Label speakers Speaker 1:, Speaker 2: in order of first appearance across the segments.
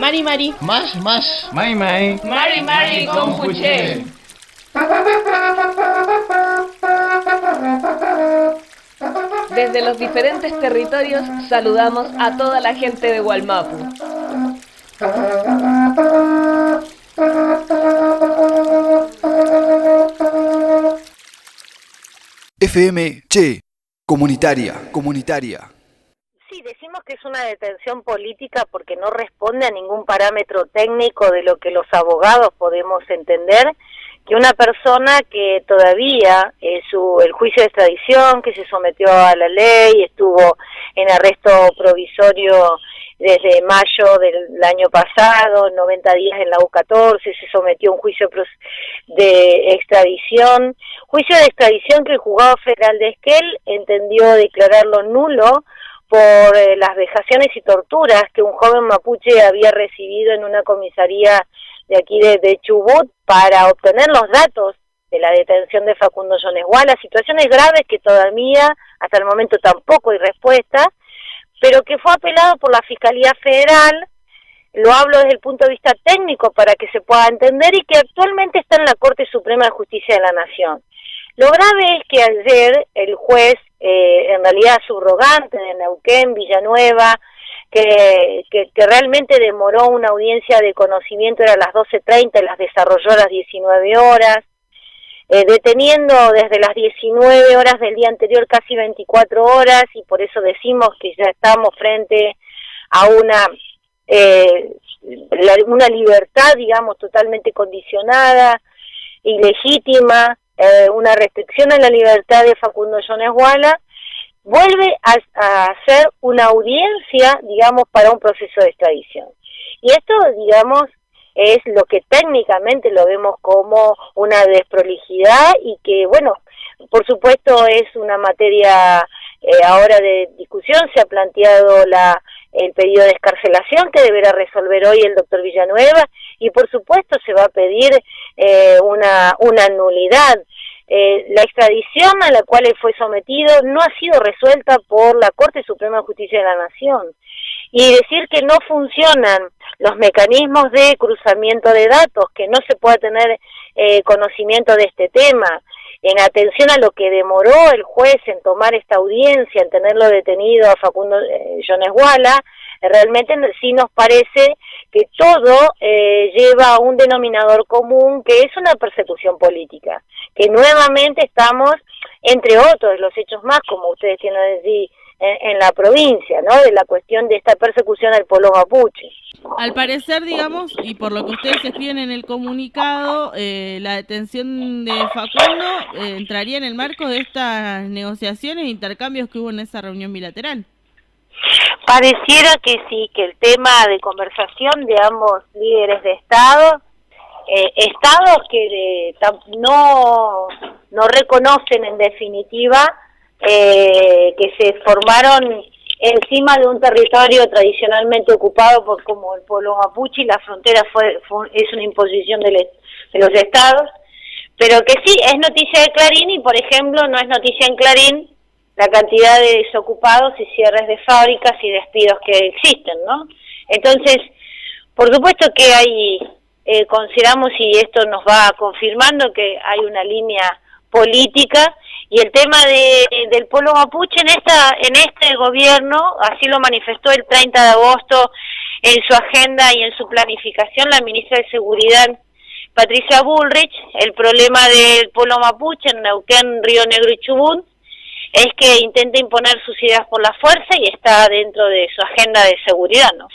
Speaker 1: Mari Mari.
Speaker 2: Más.
Speaker 3: Mai Mai.
Speaker 1: Mari Mari Compuche. Desde los diferentes territorios saludamos a toda la gente de Wallmapu.
Speaker 4: FM Che, comunitaria.
Speaker 5: Sí, decimos que es una detención política porque no responde a ningún parámetro técnico de lo que los abogados podemos entender, que una persona que todavía el juicio de extradición, que se sometió a la ley, estuvo en arresto provisorio desde mayo del año pasado, 90 días en la U14, se sometió a un juicio de extradición que el Juzgado Federal de Esquel entendió declararlo nulo por las vejaciones y torturas que un joven mapuche había recibido en una comisaría de aquí de Chubut para obtener los datos de la detención de Facundo Yonesguala, situaciones graves que todavía hasta el momento tampoco hay respuesta, pero que fue apelado por la Fiscalía Federal, lo hablo desde el punto de vista técnico para que se pueda entender, y que actualmente está en la Corte Suprema de Justicia de la Nación. Lo grave es que ayer el juez, en realidad subrogante de Neuquén, Villanueva, que realmente demoró una audiencia de conocimiento, era a las 12:30 y las desarrolló a las 19 horas, deteniendo desde las 19 horas del día anterior casi 24 horas, y por eso decimos que ya estamos frente a una libertad, digamos, totalmente condicionada, ilegítima, una restricción a la libertad de Facundo Yonesguala. Vuelve a hacer una audiencia, digamos, para un proceso de extradición. Y esto, digamos, es lo que técnicamente lo vemos como una desprolijidad y que, bueno, por supuesto es una materia ahora de discusión. Se ha planteado el pedido de excarcelación que deberá resolver hoy el doctor Villanueva, y por supuesto se va a pedir una nulidad. La extradición a la cual él fue sometido no ha sido resuelta por la Corte Suprema de Justicia de la Nación. Y decir que no funcionan los mecanismos de cruzamiento de datos, que no se pueda tener conocimiento de este tema, en atención a lo que demoró el juez en tomar esta audiencia, en tenerlo detenido a Facundo Yonesguala, realmente sí nos parece que todo lleva a un denominador común, que es una persecución política, que nuevamente estamos, entre otros los hechos más, como ustedes tienen que decir, en la provincia, ¿no?, de la cuestión de esta persecución al pueblo mapuche.
Speaker 6: Al parecer, digamos, y por lo que ustedes escriben en el comunicado, la detención de Facundo entraría en el marco de estas negociaciones e intercambios que hubo en esa reunión bilateral.
Speaker 5: Pareciera que sí, que el tema de conversación de ambos líderes de Estado, estados que no reconocen en definitiva que se formaron encima de un territorio tradicionalmente ocupado como el pueblo mapuche, y la frontera es una imposición de los estados, pero que sí es noticia de Clarín, y por ejemplo no es noticia en Clarín la cantidad de desocupados y cierres de fábricas y despidos que existen, ¿no? Entonces, por supuesto que consideramos, y esto nos va confirmando, que hay una línea política, y el tema del pueblo mapuche en este gobierno, así lo manifestó el 30 de agosto en su agenda y en su planificación la ministra de Seguridad, Patricia Bullrich. El problema del pueblo mapuche en Neuquén, Río Negro y Chubut es que intenta imponer sus ideas por la fuerza, y está dentro de su agenda de seguridad, ¿no?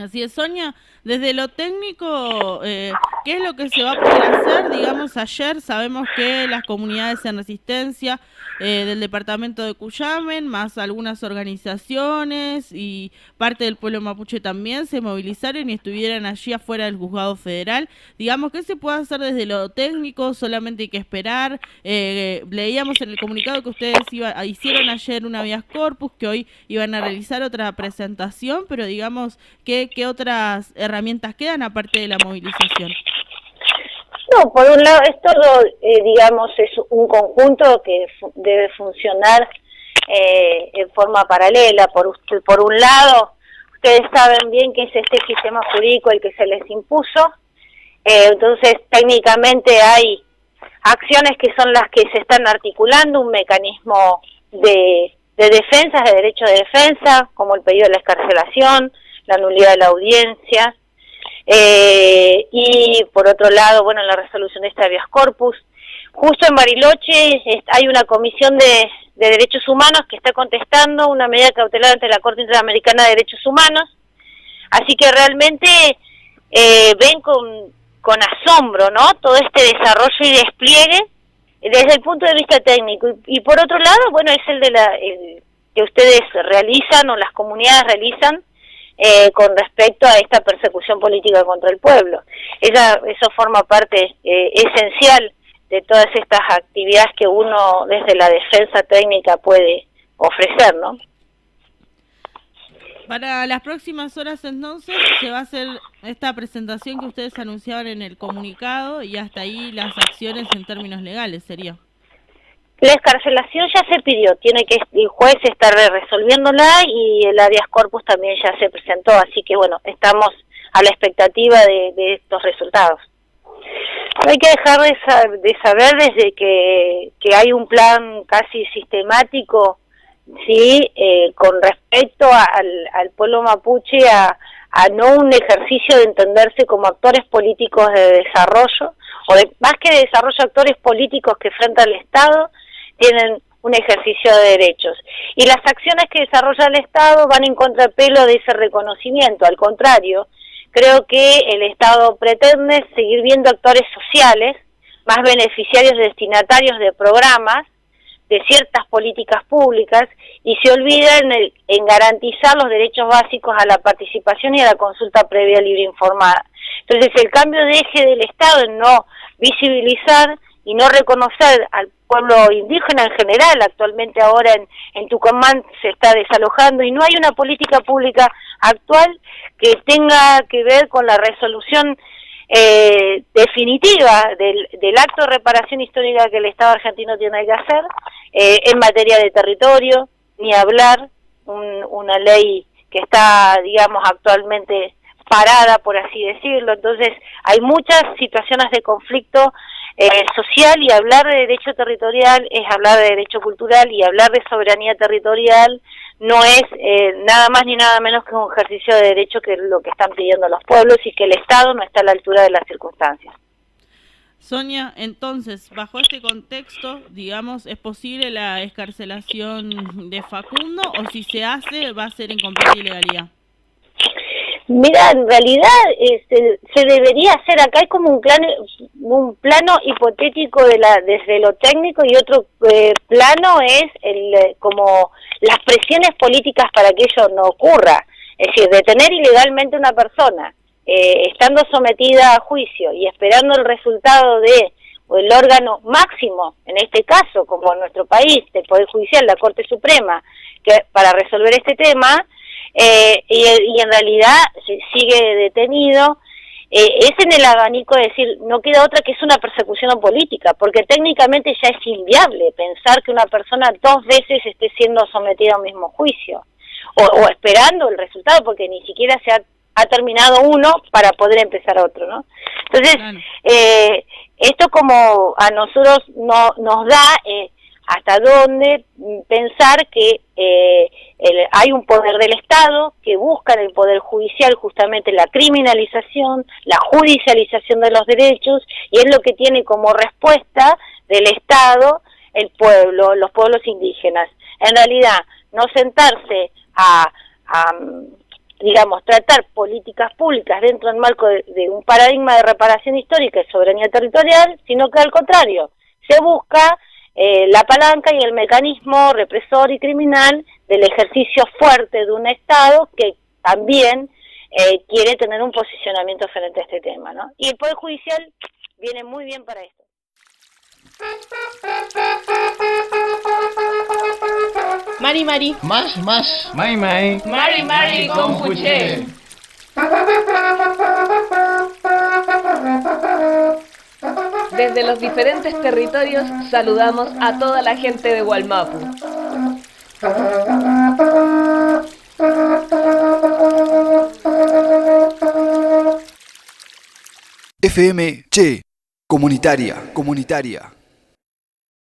Speaker 6: Así es, Sonia. Desde lo técnico, ¿qué es lo que se va a poder hacer? Digamos, ayer sabemos que las comunidades en resistencia del departamento de Cuyamen, más algunas organizaciones y parte del pueblo mapuche también, se movilizaron y estuvieron allí afuera del juzgado federal. Digamos, ¿qué se puede hacer desde lo técnico? Solamente hay que esperar. Leíamos en el comunicado que ustedes hicieron ayer una habeas corpus, que hoy iban a realizar otra presentación, pero digamos, ¿qué otras herramientas quedan aparte de la movilización?
Speaker 5: No, por un lado, esto digamos es un conjunto que debe funcionar en forma paralela. Por un lado, ustedes saben bien que es este sistema jurídico el que se les impuso. Entonces, técnicamente hay acciones que son las que se están articulando, un mecanismo de defensa, de derecho de defensa, como el pedido de la excarcelación, la nulidad de la audiencia, y por otro lado, bueno, la resolución de este habeas corpus. Justo en Bariloche hay una comisión de derechos humanos que está contestando una medida cautelar ante la Corte Interamericana de Derechos Humanos, así que realmente ven con asombro, ¿no?, todo este desarrollo y despliegue desde el punto de vista técnico, y por otro lado, bueno, es el que ustedes realizan o las comunidades realizan con respecto a esta persecución política contra el pueblo. Eso forma parte esencial de todas estas actividades que uno desde la defensa técnica puede ofrecer, ¿no?
Speaker 6: Para las próximas horas entonces se va a hacer esta presentación que ustedes anunciaban en el comunicado, y hasta ahí las acciones en términos legales sería.
Speaker 5: La excarcelación ya se pidió, tiene que el juez estar resolviéndola, y el habeas corpus también ya se presentó, así que bueno, estamos a la expectativa de estos resultados. No hay que dejar de saber desde que hay un plan casi sistemático, sí, con respecto al pueblo mapuche, a no un ejercicio de entenderse como actores políticos de desarrollo, más que de desarrollo, actores políticos que frente al Estado tienen un ejercicio de derechos. Y las acciones que desarrolla el Estado van en contrapelo de ese reconocimiento. Al contrario, creo que el Estado pretende seguir viendo actores sociales, más beneficiarios destinatarios de programas, de ciertas políticas públicas, y se olvida en garantizar los derechos básicos a la participación y a la consulta previa, libre e informada. Entonces, el cambio de eje del Estado en no visibilizar y no reconocer al pueblo indígena en general, actualmente ahora en Tucumán se está desalojando, y no hay una política pública actual que tenga que ver con la resolución definitiva del acto de reparación histórica que el Estado argentino tiene que hacer en materia de territorio, ni hablar, una ley que está, digamos, actualmente parada, por así decirlo. Entonces hay muchas situaciones de conflicto social, y hablar de derecho territorial es hablar de derecho cultural, y hablar de soberanía territorial no es nada más ni nada menos que un ejercicio de derecho, que es lo que están pidiendo los pueblos, y que el Estado no está a la altura de las circunstancias.
Speaker 6: Sonia, entonces, bajo este contexto, digamos, ¿es posible la excarcelación de Facundo, o si se hace va a ser en completa ilegalidad?
Speaker 5: Mira, en realidad se debería hacer, acá hay como un plano hipotético desde lo técnico, y otro plano es como las presiones políticas para que ello no ocurra. Es decir, detener ilegalmente a una persona, estando sometida a juicio y esperando el resultado el órgano máximo, en este caso, como en nuestro país, el Poder Judicial, la Corte Suprema, que para resolver este tema, y en realidad sigue detenido, es en el abanico de decir, no queda otra que es una persecución política, porque técnicamente ya es inviable pensar que una persona 2 veces esté siendo sometida a un mismo juicio, o esperando el resultado, porque ni siquiera ha terminado uno para poder empezar otro, ¿no? Entonces, esto como a nosotros nos da hasta dónde pensar que hay un poder del Estado que busca en el Poder Judicial justamente la criminalización, la judicialización de los derechos, y es lo que tiene como respuesta del Estado el pueblo, los pueblos indígenas. En realidad, no sentarse a digamos, tratar políticas públicas dentro del marco de un paradigma de reparación histórica y soberanía territorial, sino que al contrario, se busca la palanca y el mecanismo represor y criminal del ejercicio fuerte de un Estado que también quiere tener un posicionamiento frente a este tema, ¿no? Y el Poder Judicial viene muy bien para esto.
Speaker 1: Mari Mari.
Speaker 2: Más. Mai.
Speaker 1: Mari Mari con Puché. Desde los diferentes territorios saludamos a toda la gente de Wallmapu.
Speaker 4: FM Che, comunitaria.